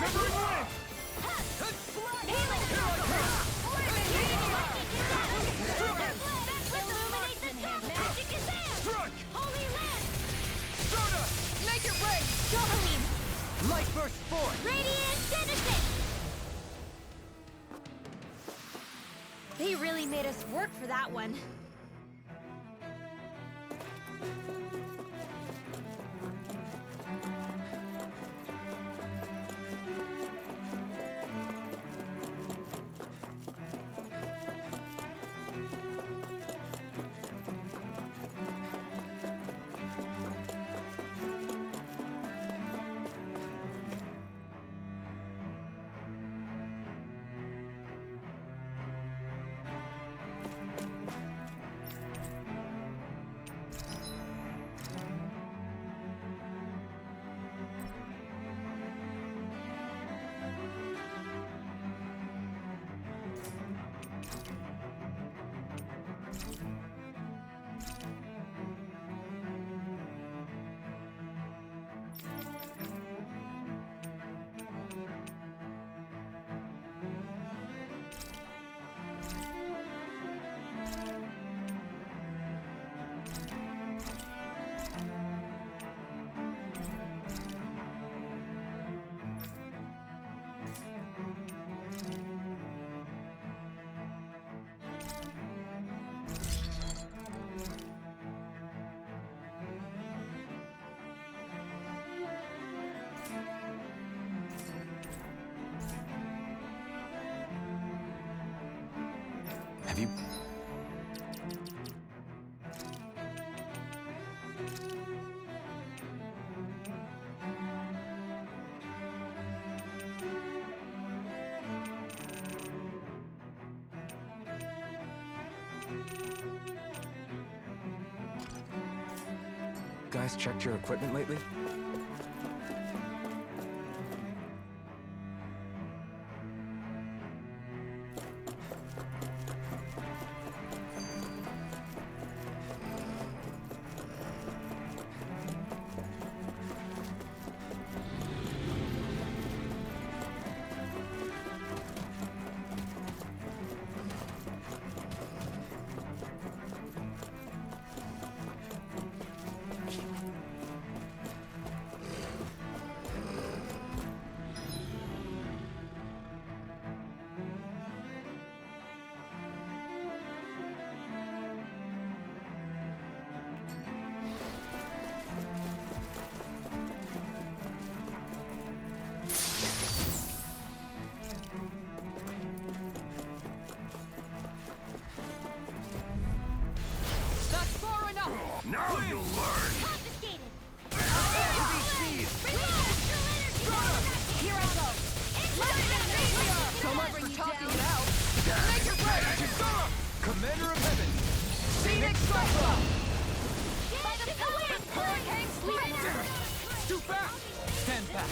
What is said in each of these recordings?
Shivering wind! Struck! Holy land! Soda! Make it rain! Dopamine! Light burst forth! Radiant Genesis! They really made us work for that one. Have you... Guys checked your equipment lately? Now you'll learn! Confiscated! Here I go! So much for talking it out! Make it right! Commander of Heaven! Phoenix Cyclone! By the wind! Hurricane Sweeper! Too fast! Stand back.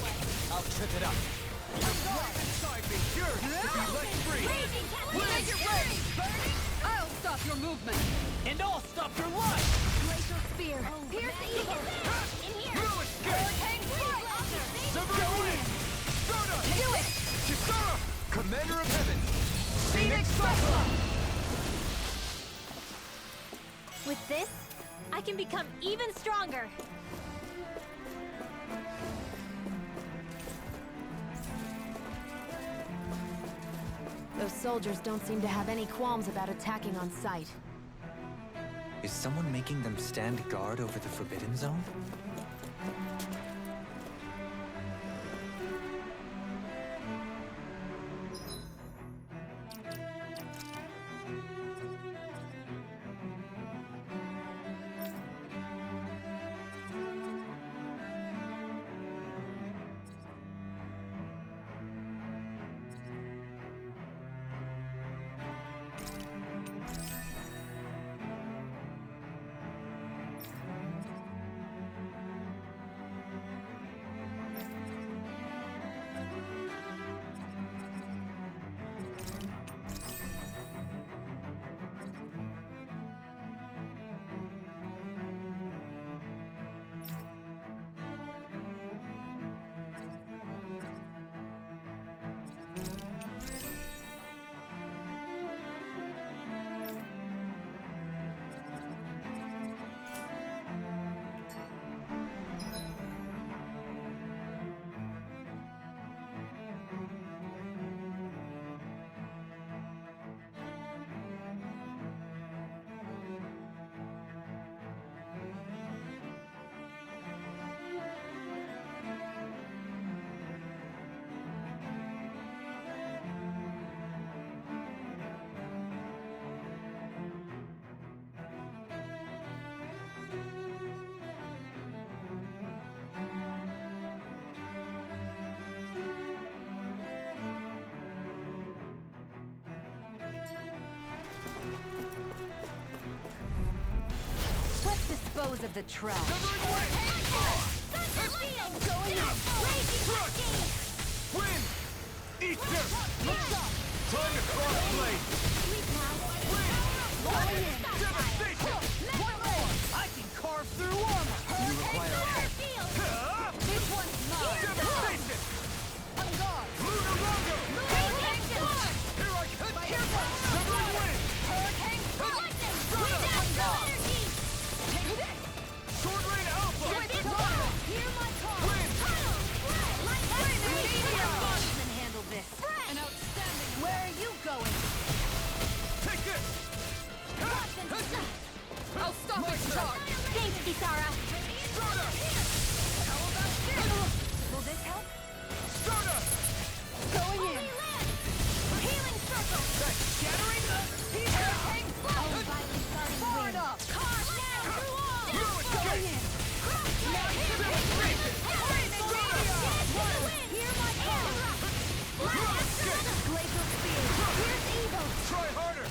I'll trip it up. Right inside me. Yours to be let free. Make it rain! I'll stop your movement! And I'll stop your life! Glacial Spear! Pierce the eagle! In here! You escape! Hurricane Strike! Severing wind! Soda! Do it! Chisara! Commander of Heaven! Phoenix Cyclone! With this, I can become even stronger. Those soldiers don't seem to have any qualms about attacking on sight. Is someone making them stand guard over the Forbidden Zone? dispose of the trash. Win! Eat dirt! Time to cross-blade! Devastation! I can carve through armor! You require help. This one's mine. Devastation! On guard. Lunar Rondo! Here I come! Here comes. Severing wind! Hurricane. Lightning! On guard. Take this. Sword Rain Alpha! Hear my call. Wind! Handle this. An outstanding. Where are you going? Take this! I'll stop its charge. Thanks, Kisara. Stardust! How about this? Will this help? Stardust! Going in. Healing circle. Scattering the... Hurricane. Violent starting Far wind. enough. Car now through all. Ruin Going gate! in. Devastation! Hear my call. Glacial spear. Here's evil. Try harder!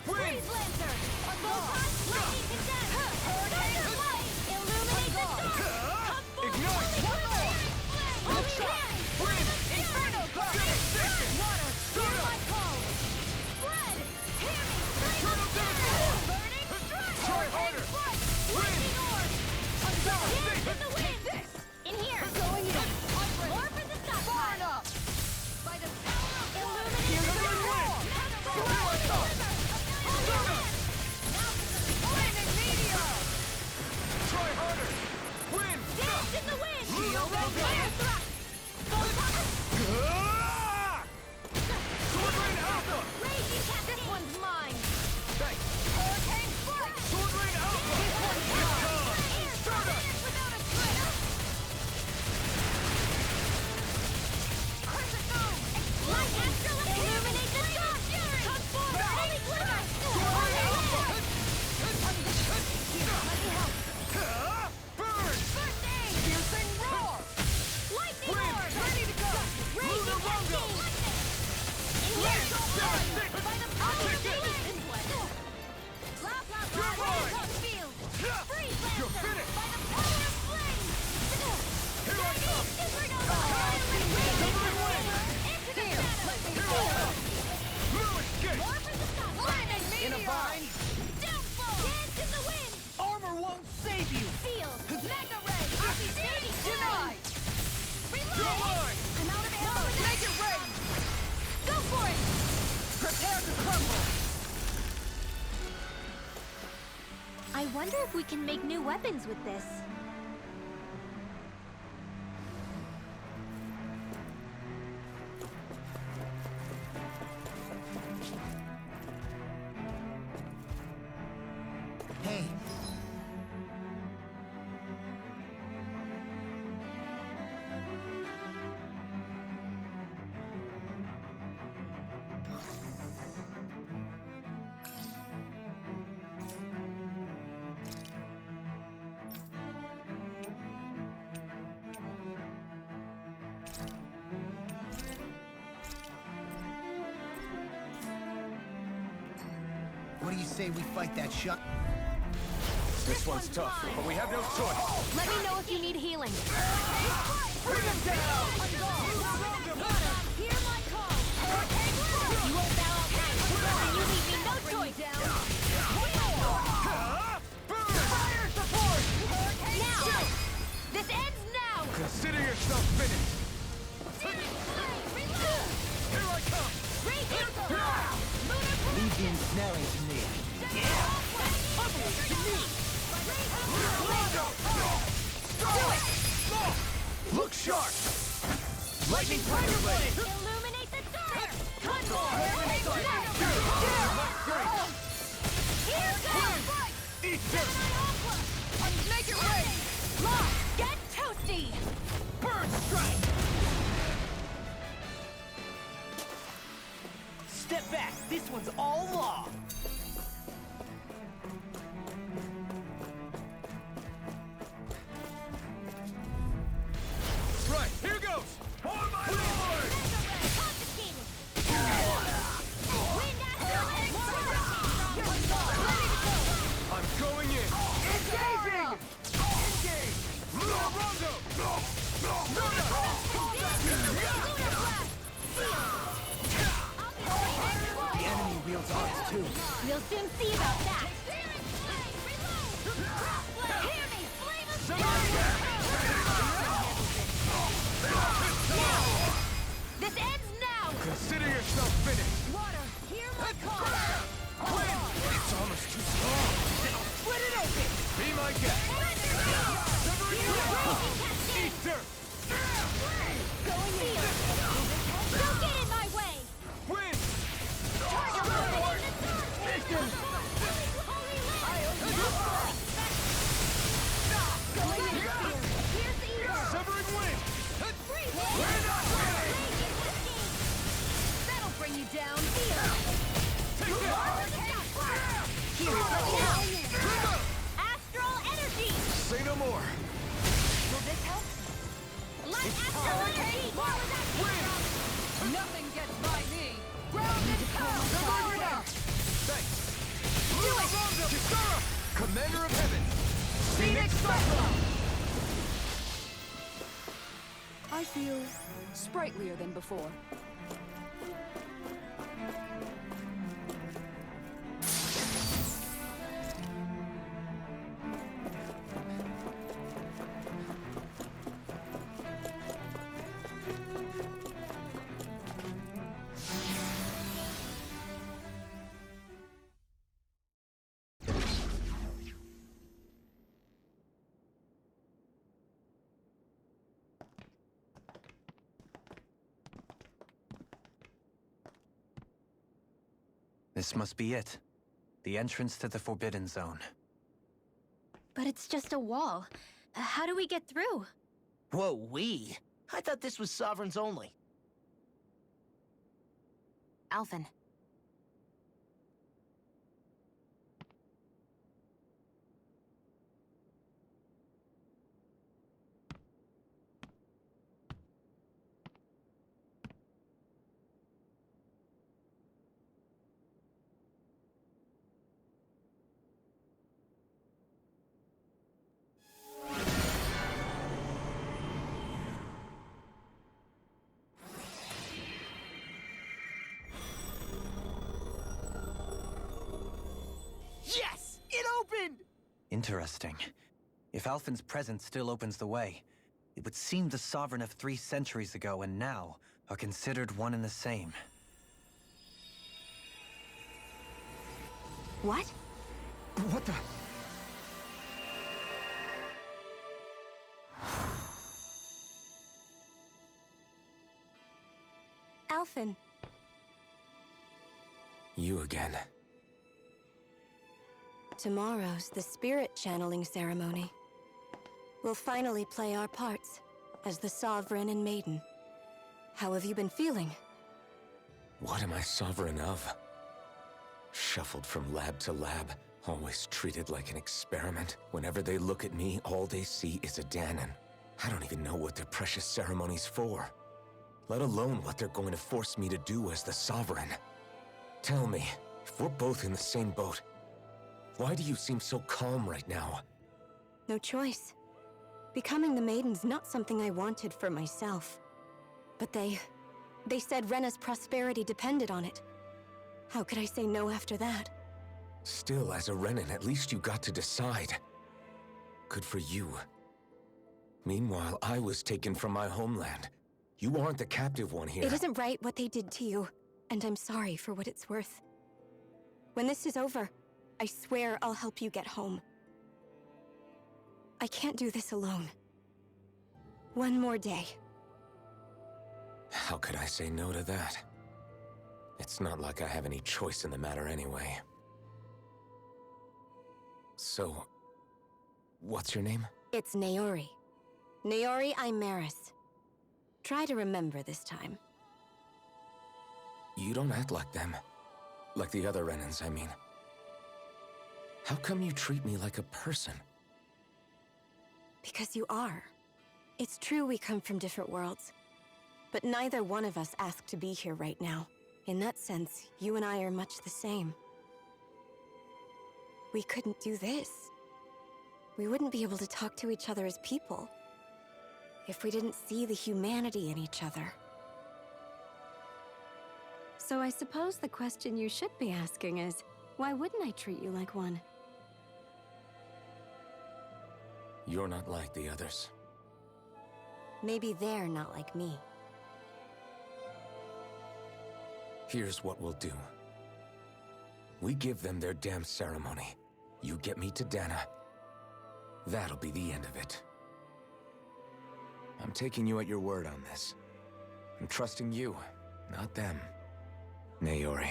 Wind! Freeze lancer. Photon lightning condensed. Thunderlight. Illuminate the dark. Come forth. Ignite! One more. Holy hand. Wind! Inferno. Devastation! Water. Hear my call. Spread. Hear me. Eternal devastation! Burning strike. Try harder! Lightning orb. Hands in the wind. In here. Going in. More for the Far stockpile. enough. By the power of Illuminate the Severing wind! Lightning meteor. Try harder! Wind! Dance in the wind! Shield Rondo! Air thrust! Photon! Ah! Sword Rain Alpha! Raging Cat! This one's mine! Thanks! Hurricane strike. Sword Rain Alpha! Air Stardust! Without a trace. Crescent moon. Light astral illuminate the dark! Come forth! Holy glimmer! Ah! Burn! First aid! Piercing roar. Lightning Wind! orb! Ready to go. Raging Lunar Rondo! Cascade! In here! Devastation! By the power of the Take wind! Blah, blah, blah! You're mine! Hot field! Yeah! Freeze You're lancer! finished! By the power of flame! Here I come! Supernova! Severing wind! Into the Here, shadows! let me Here go. I come! Blue escape! More for the stop! Lightning In a meteor. bind? Downfall! Dance in the wind! Armor won't save you! Field! Magna ray! Baby Denied. You're Reload! mine! I'm out of ammo! Make it rain. Go for it! Prepare to crumble. I wonder if we can make new weapons with this. Hey! What do you say we fight that shot? This one's tough, but we have no choice. Let me know if you need healing. Bring him down! Hear my call! You won't bow out now, and you leave me no choice! Ah! Burn! Fire support! Now! This ends now! Consider yourself finished! Here I come! Leave the ensnaring to me. Look sharp! Lightning Tiger Blade! Illuminate the dark! Here goes! Eat dirt! Make it rain. Lock! Get toasty! Burn strike! Step back. This one's all law. Right, here goes! For my lord! Confiscated! Wind astral and I'm going in! you. We'll soon see about that. Hear me, flame of This ends now! Consider yourself finished! Water, hear my call! It's almost too strong! Split it open! Be my guest! Eat dirt! Going here! Don't get in my way! Win! Target open in the dark! Holy land! Going in here! Here's the evil! Severing wind! We're not ready! That'll bring you down! Take this! Here, now! Astral energy! Say no more! Will this help? Let astral energy! Nothing gets by me. Ground and pound. Thanks! Do it! Kisara! Commander of Heaven! Phoenix Cyclone. I feel sprightlier than before. This must be it. The entrance to the Forbidden Zone. But it's just a wall. How do we get through? Whoa, we? I thought this was Sovereigns only. Alphen. Yes! It opened! Interesting. If Alphen's presence still opens the way, it would seem the Sovereign of 3 centuries ago and now are considered one and the same. What? What the? Alphen. You again. Tomorrow's the spirit channeling ceremony. We'll finally play our parts as the Sovereign and Maiden. How have you been feeling? What am I sovereign of? Shuffled from lab to lab, always treated like an experiment. Whenever they look at me, all they see is a Dahnan. I don't even know what their precious ceremony's for, let alone what they're going to force me to do as the Sovereign. Tell me, if we're both in the same boat, why do you seem so calm right now? No choice. Becoming the Maiden's not something I wanted for myself. But they said Rena's prosperity depended on it. How could I say no after that? Still, as a Renan, at least you got to decide. Good for you. Meanwhile, I was taken from my homeland. You aren't the captive one here. It isn't right what they did to you, and I'm sorry for what it's worth. When this is over, I swear I'll help you get home. I can't do this alone. One more day. How could I say no to that? It's not like I have any choice in the matter anyway. So, what's your name? It's Naori. Naori Imaris. Try to remember this time. You don't act like them. Like the other Renans, I mean. How come you treat me like a person? Because you are. It's true we come from different worlds. But neither one of us asked to be here right now. In that sense, you and I are much the same. We couldn't do this. We wouldn't be able to talk to each other as people if we didn't see the humanity in each other. So I suppose the question you should be asking is, why wouldn't I treat you like one? You're not like the others. Maybe they're not like me. Here's what we'll do. We give them their damn ceremony. You get me to Dahna. That'll be the end of it. I'm taking you at your word on this. I'm trusting you, not them. Naori.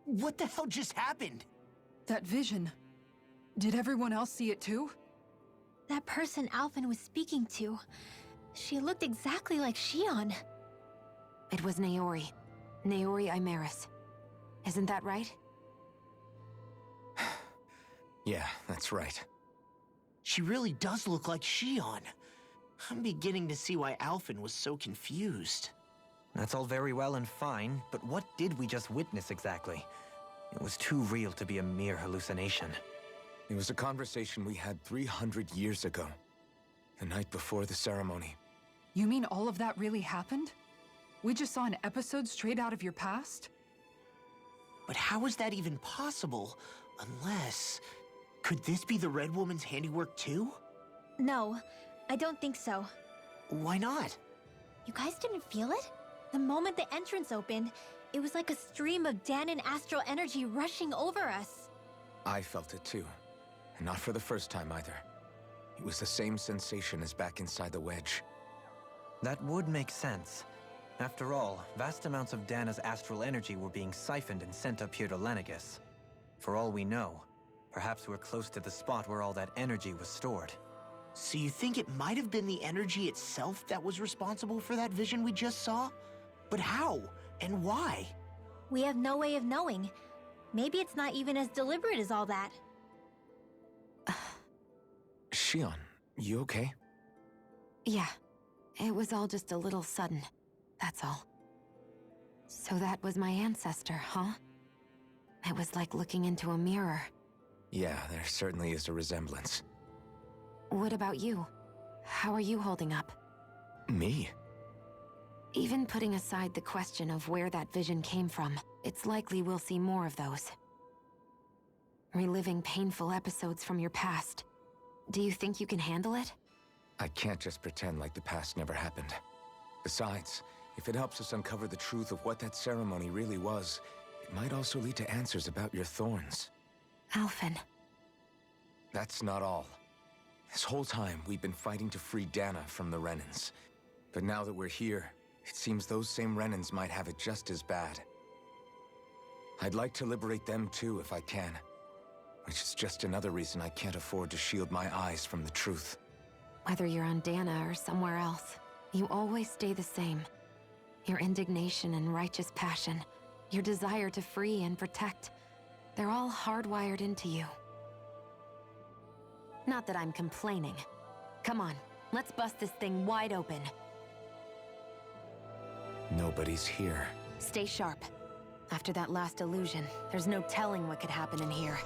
What the hell just happened? That vision. Did everyone else see it too? That person Alphen was speaking to, she looked exactly like Shionne. It was Naori. Naori Imaris. Isn't that right? Yeah, that's right. She really does look like Shionne. I'm beginning to see why Alphen was so confused. That's all very well and fine, but what did we just witness exactly? It was too real to be a mere hallucination. It was a conversation we had 300 years ago. The night before the ceremony. You mean all of that really happened? We just saw an episode straight out of your past? But how is that even possible? Unless... Could this be the Red Woman's handiwork too? No, I don't think so. Why not? You guys didn't feel it? The moment the entrance opened, it was like a stream of Dahnan astral energy rushing over us. I felt it too. And not for the first time either. It was the same sensation as back inside the wedge. That would make sense. After all, vast amounts of Dahna's astral energy were being siphoned and sent up here to Lenegus. For all we know, perhaps we're close to the spot where all that energy was stored. So you think it might have been the energy itself that was responsible for that vision we just saw? But how? And why? We have no way of knowing. Maybe it's not even as deliberate as all that. Shionne, you okay? Yeah. It was all just a little sudden. That's all. So that was my ancestor, huh? It was like looking into a mirror. Yeah, there certainly is a resemblance. What about you? How are you holding up? Me? Even putting aside the question of where that vision came from, it's likely we'll see more of those. Reliving painful episodes from your past. Do you think you can handle it? I can't just pretend like the past never happened. Besides, if it helps us uncover the truth of what that ceremony really was, it might also lead to answers about your thorns. Alphen. That's not all. This whole time, we've been fighting to free Dahna from the Renans. But now that we're here, it seems those same Renans might have it just as bad. I'd like to liberate them too if I can. Which is just another reason I can't afford to shield my eyes from the truth. Whether you're on Dahna or somewhere else, you always stay the same. Your indignation and righteous passion, your desire to free and protect, they're all hardwired into you. Not that I'm complaining. Come on, let's bust this thing wide open. Nobody's here. Stay sharp. After that last illusion, there's no telling what could happen in here.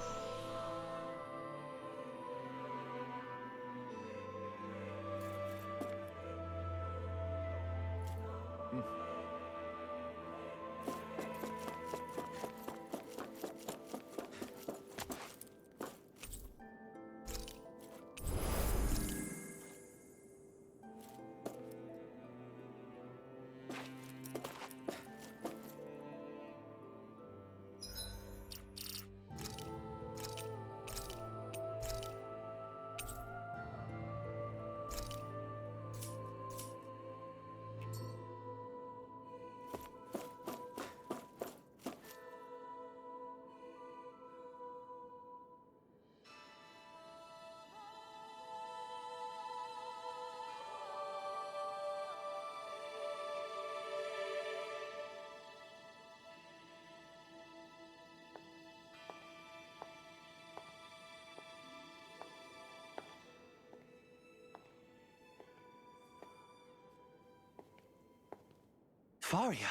Faria,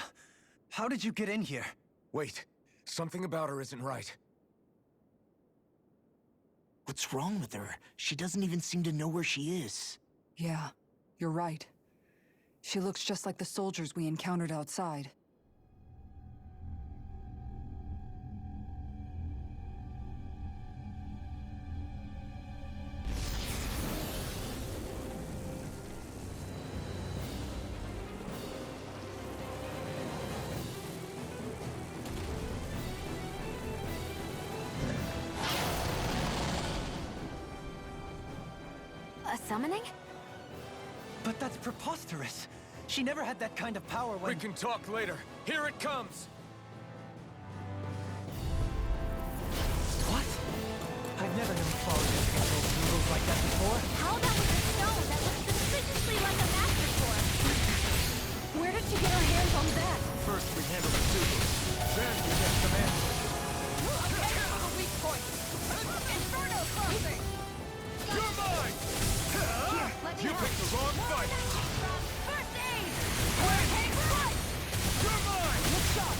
how did you get in here? Wait, something about her isn't right. What's wrong with her? She doesn't even seem to know where she is. Yeah, you're right. She looks just like the soldiers we encountered outside. A summoning? But that's preposterous. She never had that kind of power when... We can talk later. Here it comes! What? I've never known followers to control noodles like that before. How that was a stone that looks suspiciously like a master sword? Where did she get her hands on that? First we handle the noodles, then we get some answers. Weak point! Inferno crossing! You're mine! You picked the wrong fight! First aid! Hurricane strike! You're mine! Look shot!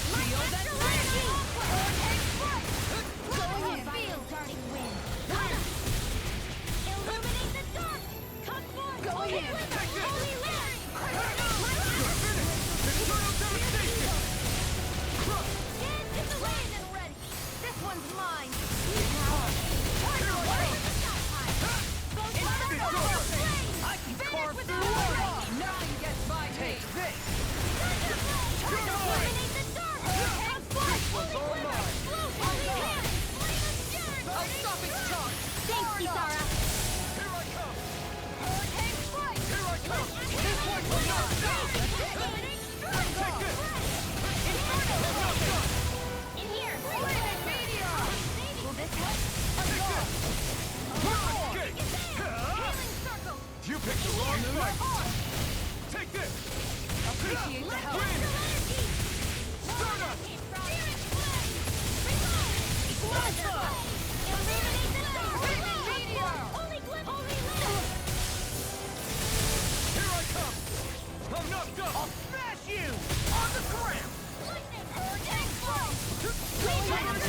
Shield and energy! Hurricane strike! Going in! Field darting wind! Illuminate the dark! Come forth! Going in! Holy Land! You're finished! Internal devastation! Hands in the wind and ready! This one's mine! I can carve through walls! Nothing gets by me! Take this! Illuminate the dark! Come forth! Holy Quiver! Holy Hand! I'll stop its charge! Thanks, Kisara! Here I come! Hurricane strike! Here I come! This one will not stop! Take this! In here! Flaming meteor! Will this help? Escape! Healing circle! You picked the wrong fight! Take this! Appreciate the help! Win! Start up! Illuminate the dark! Meteor! Holy Glitter! Holy Land! Here I come! I'm knocked up! I'll smash you! On the ground! Lightning! Hurricane strike! Illuminate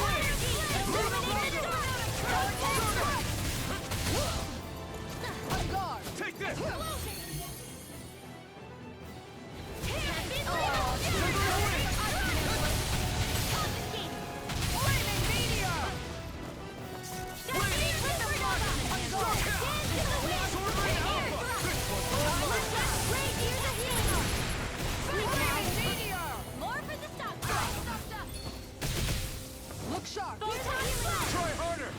Illuminate the dark! Hurricane strike! On guard! Take this! Flaming meteor! Flaming meteor! Look sharp! Try harder!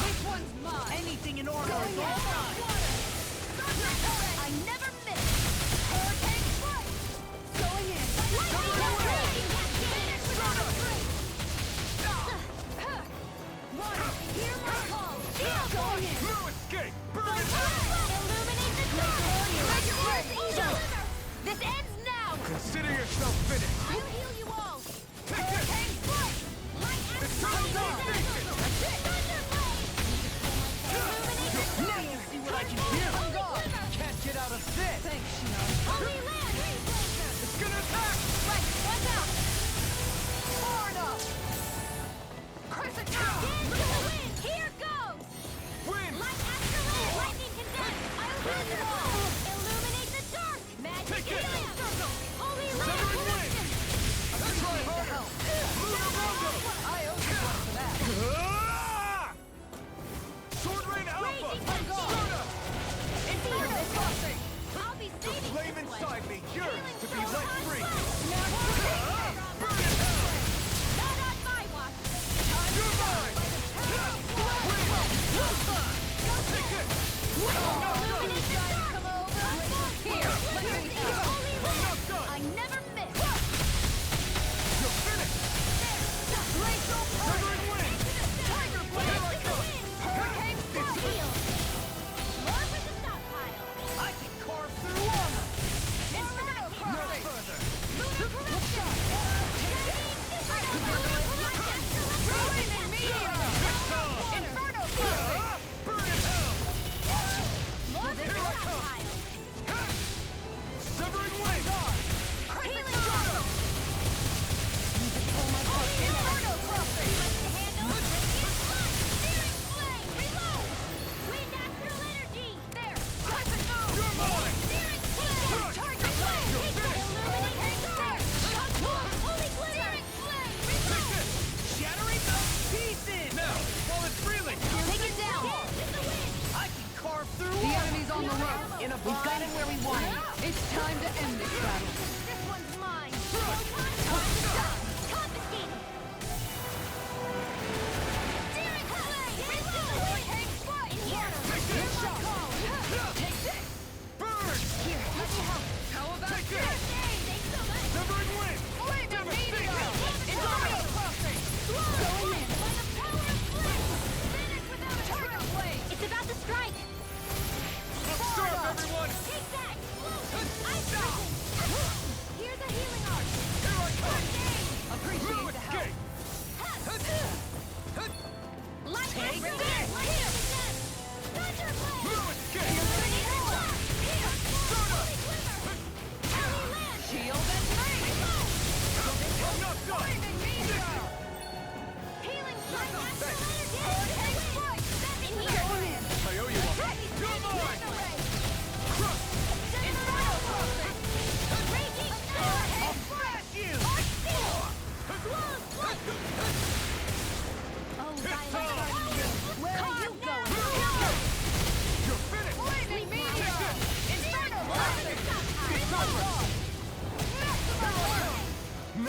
This one's mine! Anything in order is all Going mine! I never miss! Hurricane strike! Going in! Hear my call! Going in! No escape! Burn it! Illuminate the dark! Make it rain! Deliver! This ends now! Consider yourself finished! I'll heal you all! Take this! Hurricane strike! Light and It's time to thunder! devastation! Illuminate the dark! Now you see what I can do! On guard! Can't get out of this! Thanks, Shionne. Holy Land! It's gonna attack! Right, watch out! Far enough! Crescent down! Hands to the wind! Here goes! Win! Light after land! Lightning condensed! I'll raise it all! Illuminate the dark! Magic Take it! healing circle! Holy Severing Land wind! connection!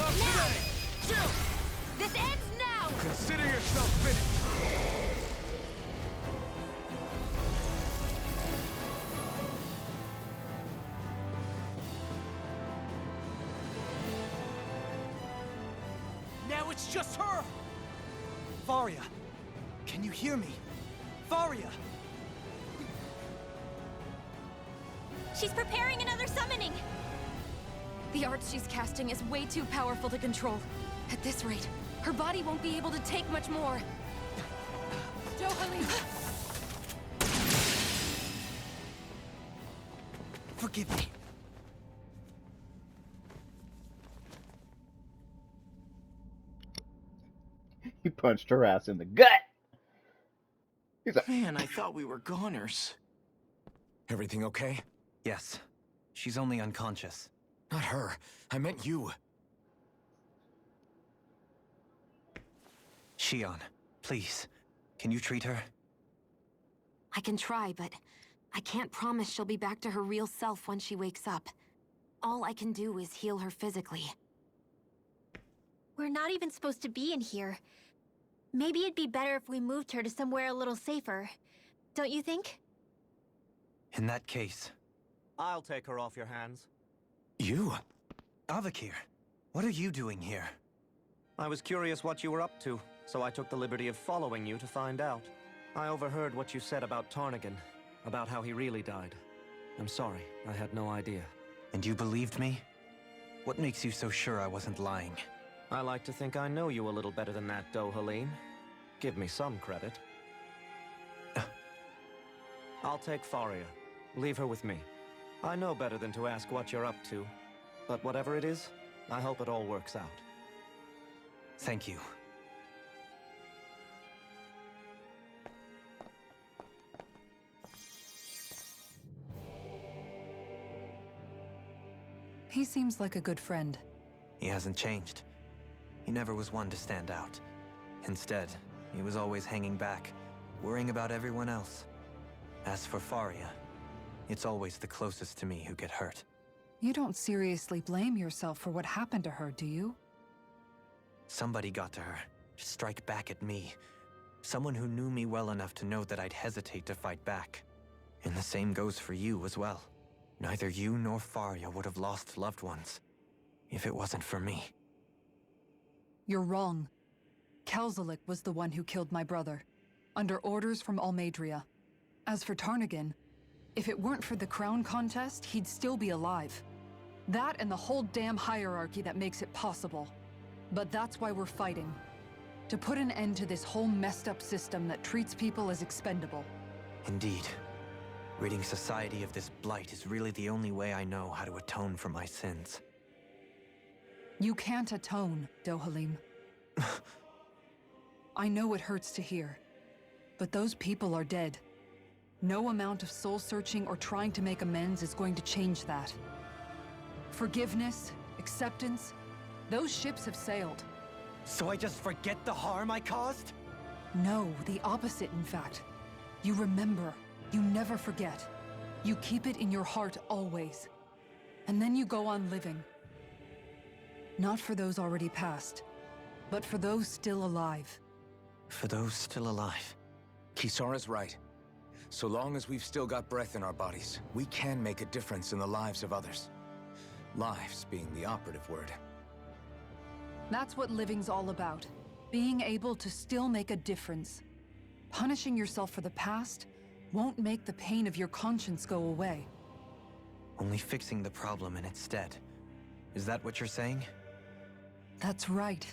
yourself ready! Chill! This ends now! Consider yourself finished! Now it's just her! Faria! Can you hear me? Faria! She's preparing another summoning! The art she's casting is way too powerful to control. At this rate, her body won't be able to take much more. Dohalim! Forgive me. He punched her ass in the gut. He's like, Man, I thought we were goners. Everything okay? Yes. She's only unconscious. Not her. I meant you. Shionne, please. Can you treat her? I can try, but I can't promise she'll be back to her real self when she wakes up. All I can do is heal her physically. We're not even supposed to be in here. Maybe it'd be better if we moved her to somewhere a little safer. Don't you think? In that case... I'll take her off your hands. You? Avakir, what are you doing here? I was curious what you were up to, so I took the liberty of following you to find out. I overheard what you said about Tarnigan, about how he really died. I'm sorry, I had no idea. And you believed me? What makes you so sure I wasn't lying? I like to think I know you a little better than that, Dohalim. Give me some credit. I'll take Faria. Leave her with me. I know better than to ask what you're up to. But whatever it is, I hope it all works out. Thank you. He seems like a good friend. He hasn't changed. He never was one to stand out. Instead, he was always hanging back, worrying about everyone else. As for Faria, it's always the closest to me who get hurt. You don't seriously blame yourself for what happened to her, do you? Somebody got to her, to strike back at me. Someone who knew me well enough to know that I'd hesitate to fight back. And the same goes for you as well. Neither you nor Faria would have lost loved ones, if it wasn't for me. You're wrong. Kelzalik was the one who killed my brother, under orders from Almadria. As for Tarnigan, if it weren't for the crown contest, he'd still be alive. That and the whole damn hierarchy that makes it possible. But that's why we're fighting. To put an end to this whole messed up system that treats people as expendable. Indeed. Ridding society of this blight is really the only way I know how to atone for my sins. You can't atone, Dohalim. I know it hurts to hear, but those people are dead. No amount of soul-searching or trying to make amends is going to change that. Forgiveness, acceptance, those ships have sailed. So I just forget the harm I caused? No, the opposite, in fact. You remember. You never forget. You keep it in your heart always. And then you go on living. Not for those already past, but for those still alive. For those still alive. Kisara's right. So long as we've still got breath in our bodies, we can make a difference in the lives of others. Lives being the operative word. That's what living's all about. Being able to still make a difference. Punishing yourself for the past won't make the pain of your conscience go away. Only fixing the problem in its stead. Is that what you're saying? That's right.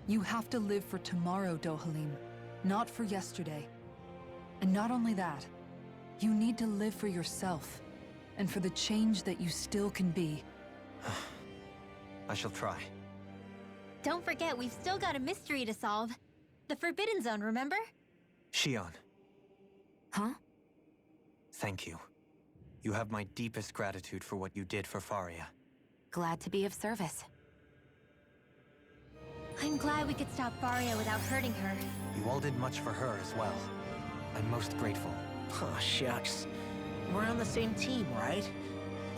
You have to live for tomorrow, Dohalim, not for yesterday. And not only that, you need to live for yourself, and for the change that you still can be. I shall try. Don't forget, we've still got a mystery to solve. The Forbidden Zone, remember? Shionne. Huh? Thank you. You have my deepest gratitude for what you did for Faria. Glad to be of service. I'm glad we could stop Faria without hurting her. You all did much for her as well. I'm most grateful. Oh, shucks. We're on the same team, right?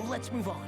Let's move on.